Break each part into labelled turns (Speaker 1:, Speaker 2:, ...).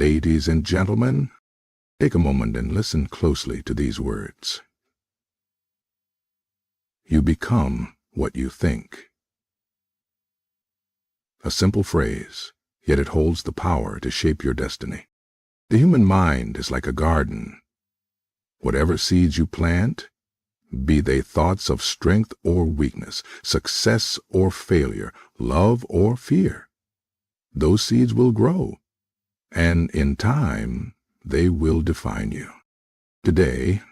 Speaker 1: Ladies and gentlemen, take a moment and listen closely to these words. You become what you think. A simple phrase, yet it holds the power to shape your destiny. The human mind is like a garden. Whatever seeds you plant, be they thoughts of strength or weakness, success or failure, love or fear, those seeds will grow, and in time, they will define you. Today,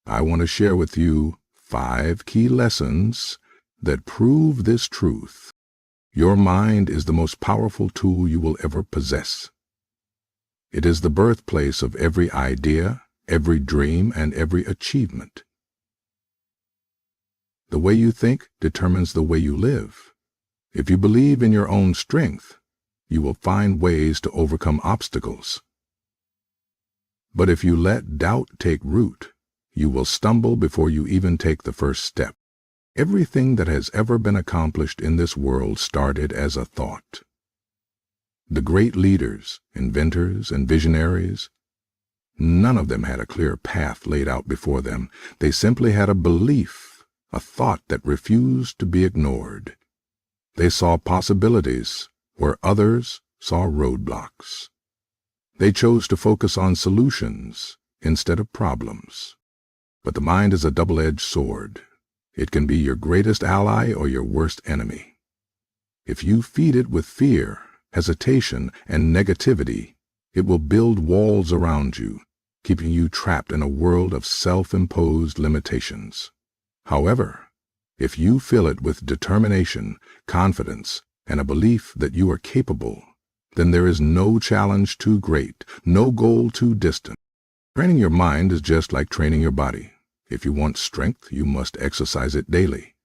Speaker 1: I want to share with you 5 key lessons that prove this truth. Your mind is the most powerful tool you will ever possess. It is the birthplace of every idea, every dream, and every achievement. The way you think determines the way you live. If you believe in your own strength, you will find ways to overcome obstacles. But if you let doubt take root, you will stumble before you even take the first step. Everything that has ever been accomplished in this world started as a thought. The great leaders, inventors, and visionaries, none of them had a clear path laid out before them. They simply had a belief, a thought that refused to be ignored. They saw possibilities where others saw roadblocks. They chose to focus on solutions instead of problems. But the mind is a double-edged sword. It can be your greatest ally or your worst enemy. If you feed it with fear, hesitation, and negativity, it will build walls around you, keeping you trapped in a world of self-imposed limitations. However, if you fill it with determination, confidence, and a belief that you are capable, then there is no challenge too great, no goal too distant. Training your mind is just like training your body. If you want strength, you must exercise it daily.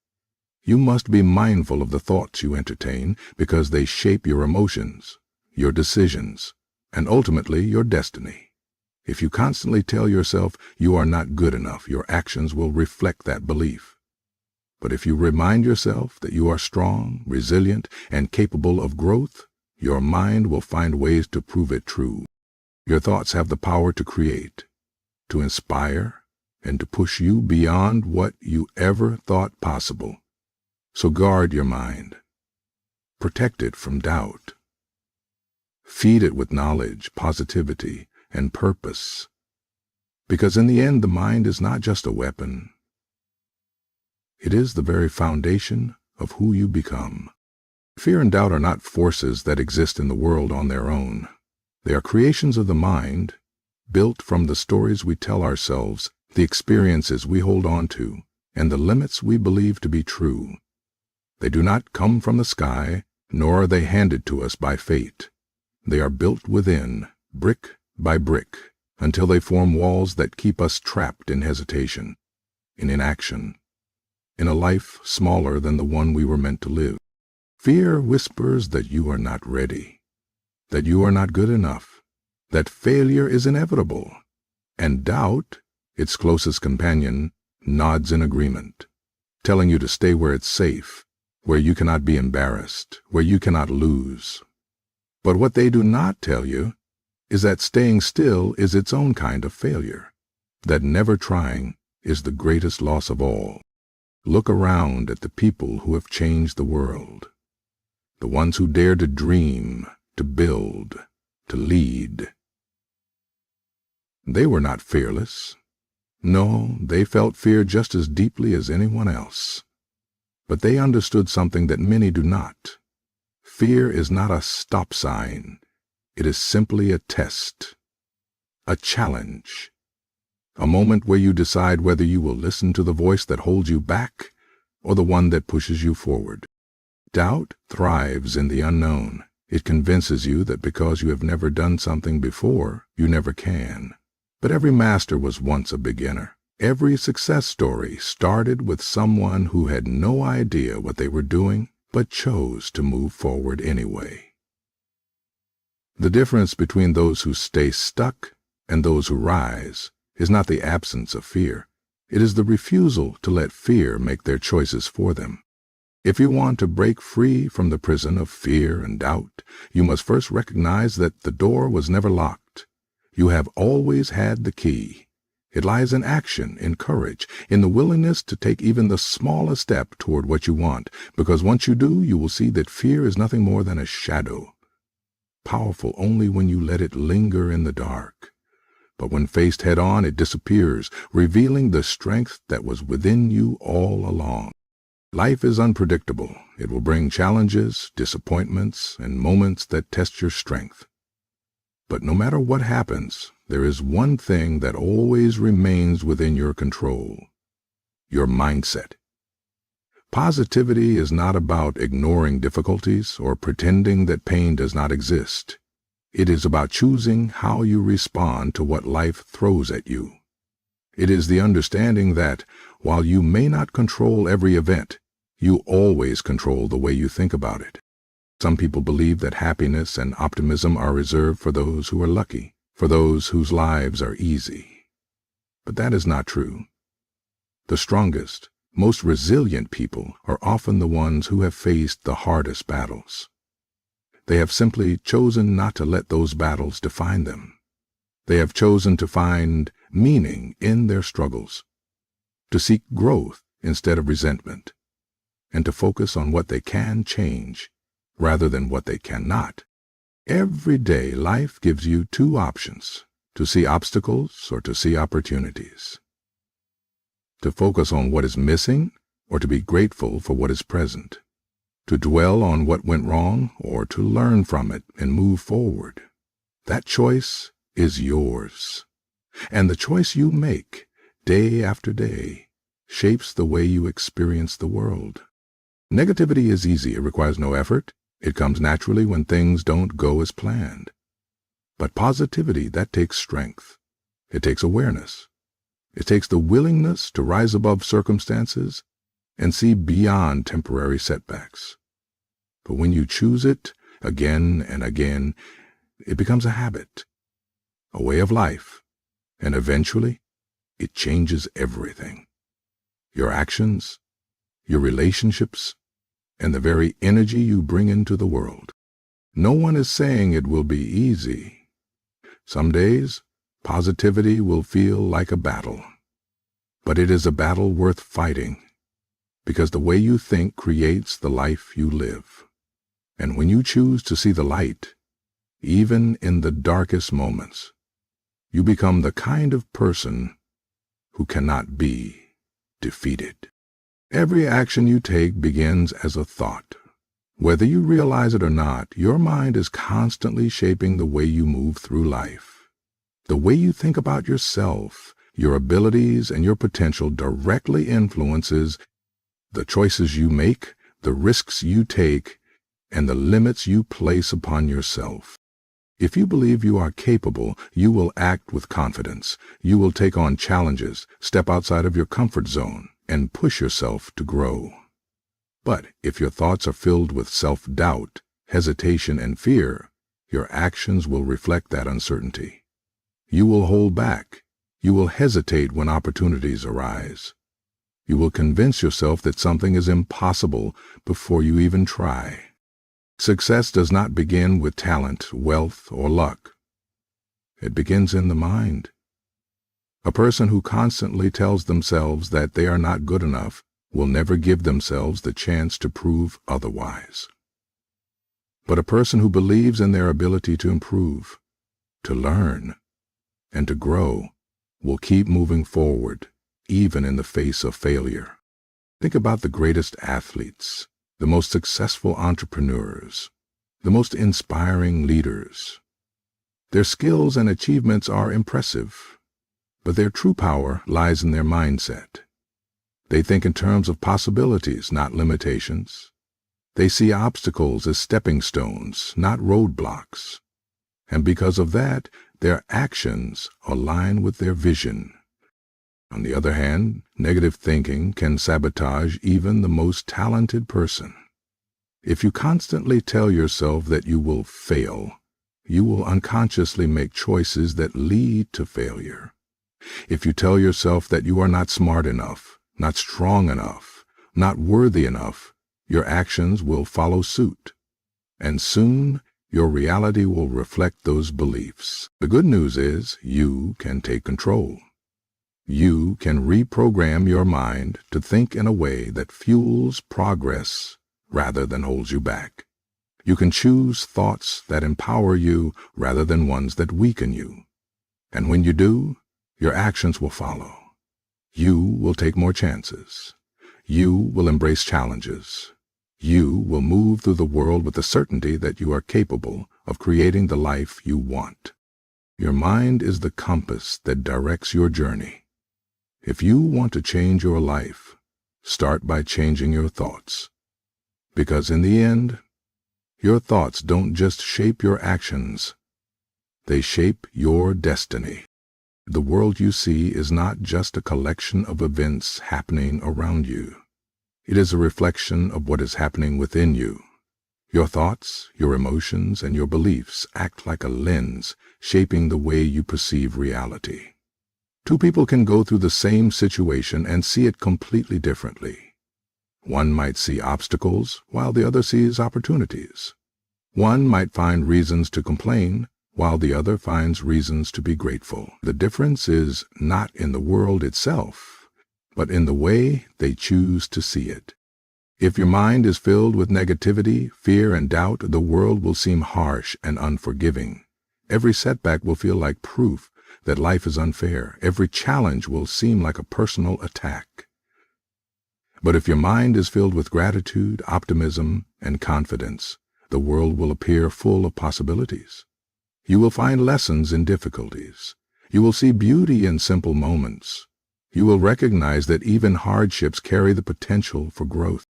Speaker 1: You must be mindful of the thoughts you entertain because they shape your emotions, your decisions, and ultimately your destiny. If you constantly tell yourself you are not good enough, your actions will reflect that belief. But if you remind yourself that you are strong, resilient, and capable of growth, your mind will find ways to prove it true. Your thoughts have the power to create, to inspire, and to push you beyond what you ever thought possible. So guard your mind. Protect it from doubt. Feed it with knowledge, positivity, and purpose. Because in the end, the mind is not just a weapon. It is the very foundation of who you become. Fear and doubt are not forces that exist in the world on their own. They are creations of the mind, built from the stories we tell ourselves, the experiences we hold on to, and the limits we believe to be true. They do not come from the sky, nor are they handed to us by fate. They are built within, brick by brick, until they form walls that keep us trapped in hesitation, in inaction, in a life smaller than the one we were meant to live. Fear whispers that you are not ready, that you are not good enough, that failure is inevitable, and doubt, its closest companion, nods in agreement, telling you to stay where it's safe, where you cannot be embarrassed, where you cannot lose. But what they do not tell you is that staying still is its own kind of failure, that never trying is the greatest loss of all. Look around at the people who have changed the world, the ones who dare to dream, to build, to lead. They were not fearless. No, they felt fear just as deeply as anyone else. But they understood something that many do not. Fear is not a stop sign. It is simply a test, a challenge, a moment where you decide whether you will listen to the voice that holds you back or the one that pushes you forward. Doubt thrives in the unknown. It convinces you that because you have never done something before, you never can. But every master was once a beginner. Every success story started with someone who had no idea what they were doing, but chose to move forward anyway. The difference between those who stay stuck and those who rise is not the absence of fear. It is the refusal to let fear make their choices for them. If you want to break free from the prison of fear and doubt, you must first recognize that the door was never locked. You have always had the key. It lies in action, in courage, in the willingness to take even the smallest step toward what you want, because once you do, you will see that fear is nothing more than a shadow, powerful only when you let it linger in the dark. But when faced head-on, it disappears, revealing the strength that was within you all along. Life is unpredictable. It will bring challenges, disappointments, and moments that test your strength. But no matter what happens, there is one thing that always remains within your control: your mindset. Positivity is not about ignoring difficulties or pretending that pain does not exist. It is about choosing how you respond to what life throws at you. It is the understanding that, while you may not control every event, you always control the way you think about it. Some people believe that happiness and optimism are reserved for those who are lucky, for those whose lives are easy. But that is not true. The strongest, most resilient people are often the ones who have faced the hardest battles. They have simply chosen not to let those battles define them. They have chosen to find meaning in their struggles, to seek growth instead of resentment, and to focus on what they can change rather than what they cannot. Every day, life gives you two options: to see obstacles or to see opportunities. To focus on what is missing or to be grateful for what is present. To dwell on what went wrong or to learn from it and move forward. That choice is yours. And the choice you make, day after day, shapes the way you experience the world. Negativity is easy. It requires no effort. It comes naturally when things don't go as planned. But positivity, that takes strength. It takes awareness. It takes the willingness to rise above circumstances and see beyond temporary setbacks. But when you choose it again and again, it becomes a habit, a way of life, and eventually it changes everything. Your actions, your relationships, and the very energy you bring into the world. No one is saying it will be easy. Some days, positivity will feel like a battle. But it is a battle worth fighting, because the way you think creates the life you live. And when you choose to see the light, even in the darkest moments, you become the kind of person who cannot be defeated. Every action you take begins as a thought. Whether you realize it or not, your mind is constantly shaping the way you move through life. The way you think about yourself, your abilities, and your potential directly influences the choices you make, the risks you take, and the limits you place upon yourself. If you believe you are capable, you will act with confidence. You will take on challenges, step outside of your comfort zone, and push yourself to grow. But if your thoughts are filled with self-doubt, hesitation, and fear, your actions will reflect that uncertainty. You will hold back. You will hesitate when opportunities arise. You will convince yourself that something is impossible before you even try. Success does not begin with talent, wealth, or luck. It begins in the mind. A person who constantly tells themselves that they are not good enough will never give themselves the chance to prove otherwise. But a person who believes in their ability to improve, to learn, and to grow will keep moving forward, even in the face of failure. Think about the greatest athletes, the most successful entrepreneurs, the most inspiring leaders. Their skills and achievements are impressive, but their true power lies in their mindset. They think in terms of possibilities, not limitations. They see obstacles as stepping stones, not roadblocks. And because of that, their actions align with their vision. On the other hand, negative thinking can sabotage even the most talented person. If you constantly tell yourself that you will fail, you will unconsciously make choices that lead to failure. If you tell yourself that you are not smart enough, not strong enough, not worthy enough, your actions will follow suit, and soon your reality will reflect those beliefs. The good news is you can take control. You can reprogram your mind to think in a way that fuels progress rather than holds you back. You can choose thoughts that empower you rather than ones that weaken you. And when you do, your actions will follow. You will take more chances. You will embrace challenges. You will move through the world with the certainty that you are capable of creating the life you want. Your mind is the compass that directs your journey. If you want to change your life, start by changing your thoughts. Because in the end, your thoughts don't just shape your actions, they shape your destiny. The world you see is not just a collection of events happening around you. It is a reflection of what is happening within you. Your thoughts, your emotions, and your beliefs act like a lens, shaping the way you perceive reality. Two people can go through the same situation and see it completely differently. One might see obstacles, while the other sees opportunities. One might find reasons to complain, while the other finds reasons to be grateful. The difference is not in the world itself, but in the way they choose to see it. If your mind is filled with negativity, fear, and doubt, the world will seem harsh and unforgiving. Every setback will feel like proof that life is unfair. Every challenge will seem like a personal attack. But if your mind is filled with gratitude, optimism, and confidence, the world will appear full of possibilities. You will find lessons in difficulties. You will see beauty in simple moments. You will recognize that even hardships carry the potential for growth.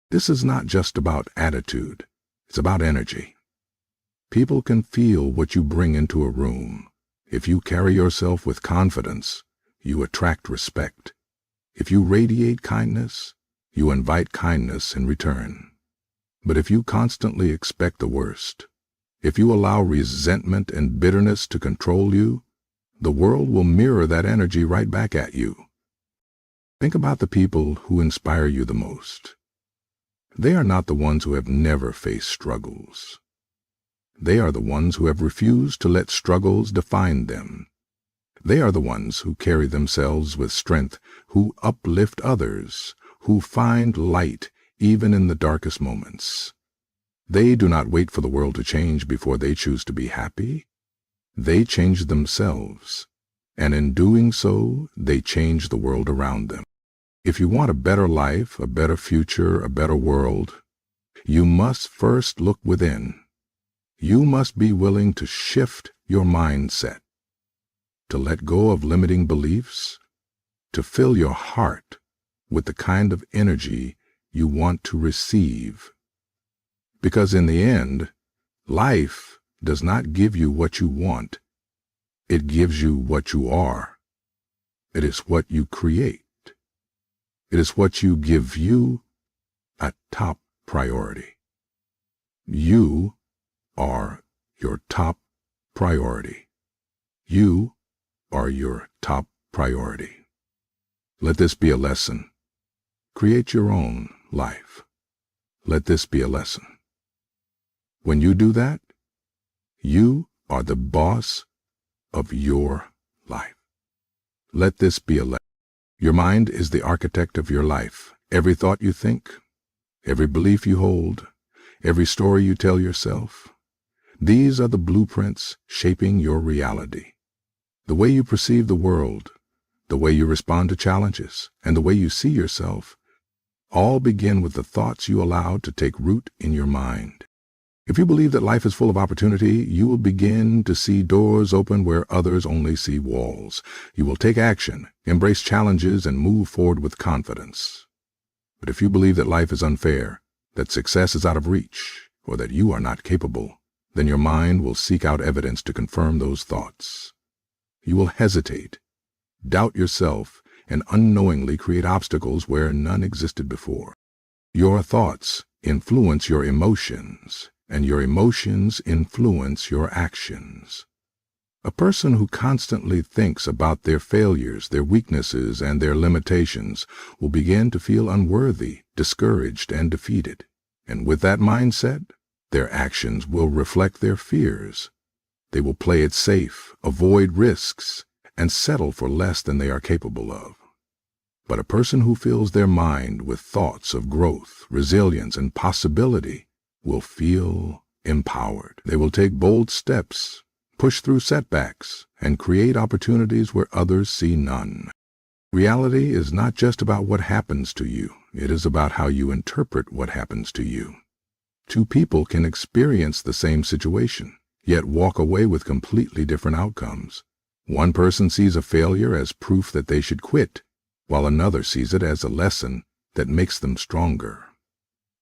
Speaker 1: This is not just about attitude. It's about energy. People can feel what you bring into a room. If you carry yourself with confidence, you attract respect. If you radiate kindness, you invite kindness in return. But if you constantly expect the worst, if you allow resentment and bitterness to control you, the world will mirror that energy right back at you. Think about the people who inspire you the most. They are not the ones who have never faced struggles. They are the ones who have refused to let struggles define them. They are the ones who carry themselves with strength, who uplift others, who find light even in the darkest moments. They do not wait for the world to change before they choose to be happy. They change themselves, and in doing so, they change the world around them. If you want a better life, a better future, a better world, you must first look within. You must be willing to shift your mindset, to let go of limiting beliefs, to fill your heart with the kind of energy you want to receive. Because in the end, life does not give you what you want. It gives you what you are. It is what you create. It is what you give you a top priority. You are your top priority. You are your top priority. Let this be a lesson. Create your own life. Let this be a lesson. When you do that, you are the boss of your life. Let this be a lesson. Your mind is the architect of your life. Every thought you think, every belief you hold, every story you tell yourself, these are the blueprints shaping your reality. The way you perceive the world, the way you respond to challenges, and the way you see yourself, all begin with the thoughts you allow to take root in your mind. If you believe that life is full of opportunity, you will begin to see doors open where others only see walls. You will take action, embrace challenges, and move forward with confidence. But if you believe that life is unfair, that success is out of reach, or that you are not capable, then your mind will seek out evidence to confirm those thoughts. You will hesitate, doubt yourself, and unknowingly create obstacles where none existed before. Your thoughts influence your emotions, and your emotions influence your actions. A person who constantly thinks about their failures, their weaknesses, and their limitations will begin to feel unworthy, discouraged, and defeated. And with that mindset, their actions will reflect their fears. They will play it safe, avoid risks, and settle for less than they are capable of. But a person who fills their mind with thoughts of growth, resilience, and possibility will feel empowered. They will take bold steps, push through setbacks, and create opportunities where others see none. Reality is not just about what happens to you. It is about how you interpret what happens to you. Two people can experience the same situation, yet walk away with completely different outcomes. One person sees a failure as proof that they should quit, while another sees it as a lesson that makes them stronger.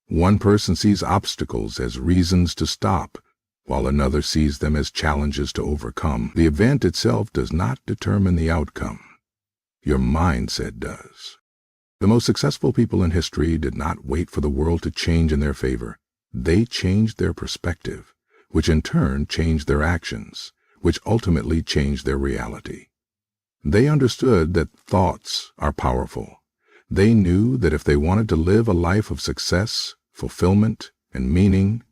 Speaker 1: One person sees obstacles as reasons to stop, while another sees them as challenges to overcome. The event itself does not determine the outcome. Your mindset does. The most successful people in history did not wait for the world to change in their favor. They changed their perspective, which in turn changed their actions, which ultimately changed their reality. They understood that thoughts are powerful. They knew that if they wanted to live a life of success, fulfillment, and meaning,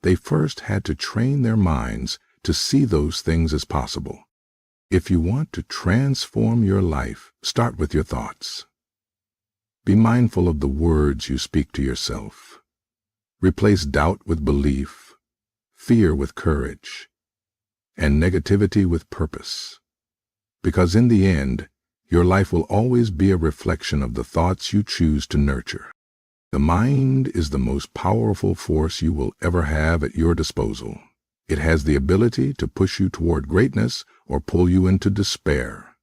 Speaker 1: they first had to train their minds to see those things as possible. If you want to transform your life, start with your thoughts. Be mindful of the words you speak to yourself. Replace doubt with belief, fear with courage, and negativity with purpose. Because in the end, your life will always be a reflection of the thoughts you choose to nurture. The mind is the most powerful force you will ever have at your disposal. It has the ability to push you toward greatness or pull you into despair.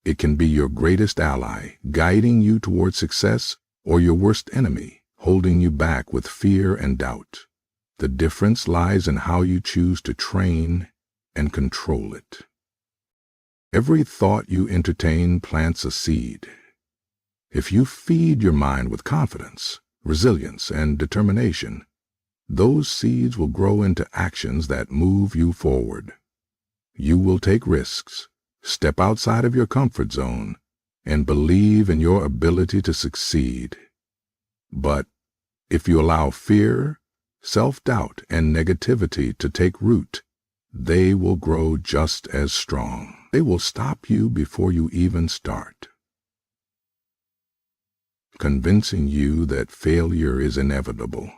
Speaker 1: It can be your greatest ally, guiding you toward success, or your worst enemy, holding you back with fear and doubt. The difference lies in how you choose to train and control it. Every thought you entertain plants a seed. If you feed your mind with confidence, resilience, and determination, those seeds will grow into actions that move you forward. You will take risks, step outside of your comfort zone, and believe in your ability to succeed. But if you allow fear, self-doubt, and negativity to take root, they will grow just as strong. They will stop you before you even start, convincing you that failure is inevitable,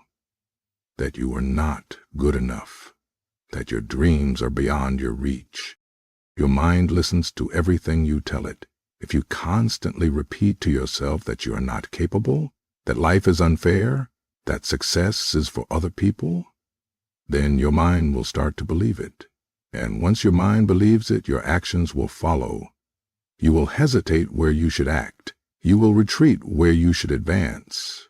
Speaker 1: that you are not good enough, that your dreams are beyond your reach. Your mind listens to everything you tell it. If you constantly repeat to yourself that you are not capable, that life is unfair, that success is for other people, then your mind will start to believe it. And once your mind believes it, your actions will follow. You will hesitate where you should act. You will retreat where you should advance.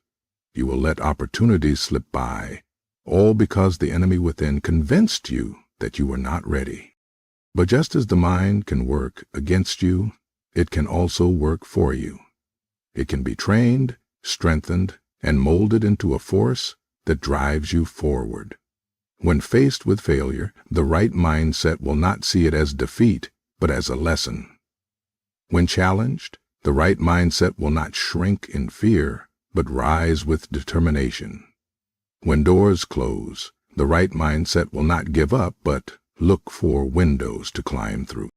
Speaker 1: You will let opportunities slip by, all because the enemy within convinced you that you were not ready. But just as the mind can work against you, it can also work for you. It can be trained, strengthened, and molded into a force that drives you forward. When faced with failure, the right mindset will not see it as defeat, but as a lesson. When challenged, the right mindset will not shrink in fear, but rise with determination. When doors close, the right mindset will not give up, but look for windows to climb through.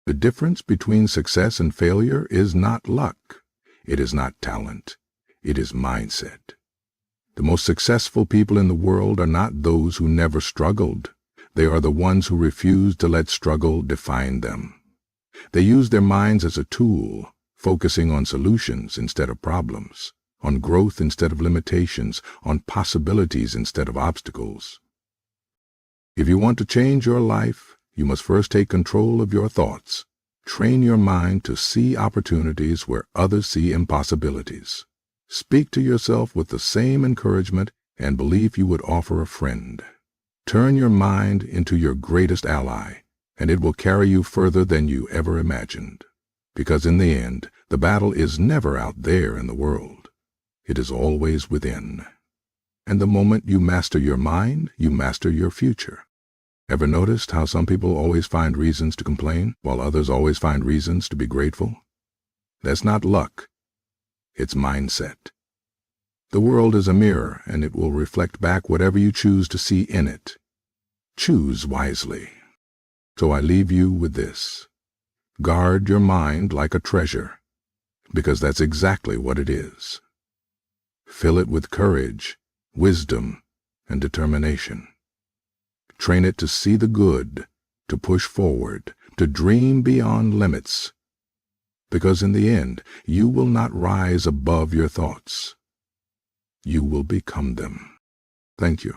Speaker 1: The difference between success and failure is not luck. It is not talent. It is mindset. The most successful people in the world are not those who never struggled. They are the ones who refuse to let struggle define them. They use their minds as a tool, focusing on solutions instead of problems, on growth instead of limitations, on possibilities instead of obstacles. If you want to change your life, you must first take control of your thoughts. Train your mind to see opportunities where others see impossibilities. Speak to yourself with the same encouragement and belief you would offer a friend. Turn your mind into your greatest ally, and it will carry you further than you ever imagined. Because in the end, the battle is never out there in the world. It is always within. And the moment you master your mind, you master your future. Ever noticed how some people always find reasons to complain, while others always find reasons to be grateful? That's not luck. It's mindset. The world is a mirror, and it will reflect back whatever you choose to see in it. Choose wisely. So I leave you with this. Guard your mind like a treasure, because that's exactly what it is. Fill it with courage, wisdom, and determination. Train it to see the good, to push forward, to dream beyond limits, because in the end, you will not rise above your thoughts. You will become them. Thank you.